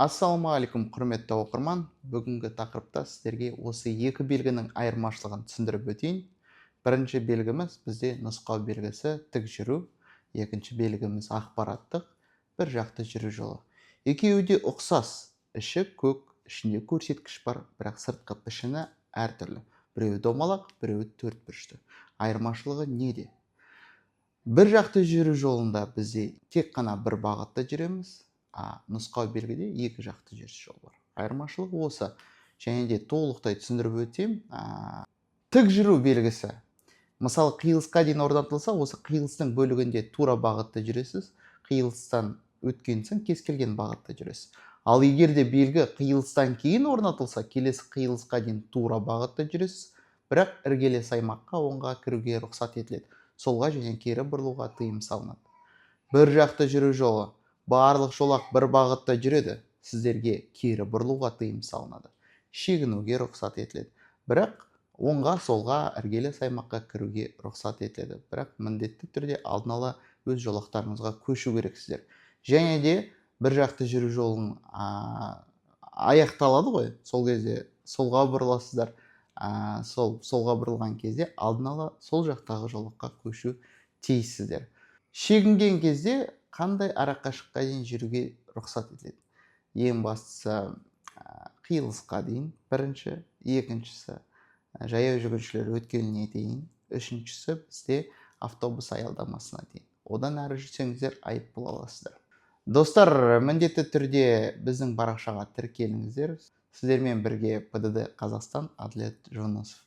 Ассалаумағалейкум, құрметті оқырман. Бүгінгі тақырыпта сіздерге осы екі белгінің айырмашылығын түсіндіріп өтейін. Бірінші белгіміз бізде нұсқау белгісі тік жүру, екінші белгіміз ақпараттық бір жақты жүру жолы. Екеуі де ұқсас. Іші көк, ішінде көрсеткіш бар, бірақ сыртқы пішіні әртүрлі. Біреуі домалақ, біреуі төртбұрышты. Айырмашылығы неде? Бір жақты жүру жолында бізде тек қана бір бағытта жүреміз. Нұсқау белгіде екі жақты жүріс жол бар. Айырмашылығы осы. Және де толықтай түсіндіріп өтсем, тік жүру белгісі. Мысалы, қиылысқа дейін орнатылса, осы қиылыстың бөлігінде тура бағытта жүресіз. Қиылыстан өткен соң кез келген бағытта жүресіз. Ал егер де белгі қиылыстан кейін орнатылса, келесі қиылысқа дейін тура бағытта жүресіз, бірақ іргелес аймаққа оңға кіруге рұқсат етіледі. Солға және кері бұрылуға тыйым салынады. Бір жақты жүру жолы. Барлық жолақ бір бағытта жүреді, сіздерге кері бұрылуға тыйым салынады. Шегінуге рұқсат етіледі. Бірақ оңға, солға, іргелес аймаққа кіруге рұқсат етіледі. Бірақ міндетті түрде алдын ала өз жолақтарыңызға көшу керексіздер. Және де бір жақты жүру жолын аяқталады ғой, сол кезде солға бұрыласыздар. Солға бұрылған кезде алдын ала сол жақтағы жолаққа көшу тиіссіздер. Шегінген кезде қандай арақашыққа дейін жүруге рұқсат етіледі? Ең бастысы қиылысқа дейін, бірінші, екіншісі жаяу жүргіншілер өткеліне дейін, үшіншісі бізде автобус аялдамасына дейін. Одан әрі жүрсеңіздер айыппұл аласыздар. Достар, міндетті түрде біздің парақшаға тіркеліңіздер. Сіздермен бірге ПДД Қазақстан, Әділет Жүнісов.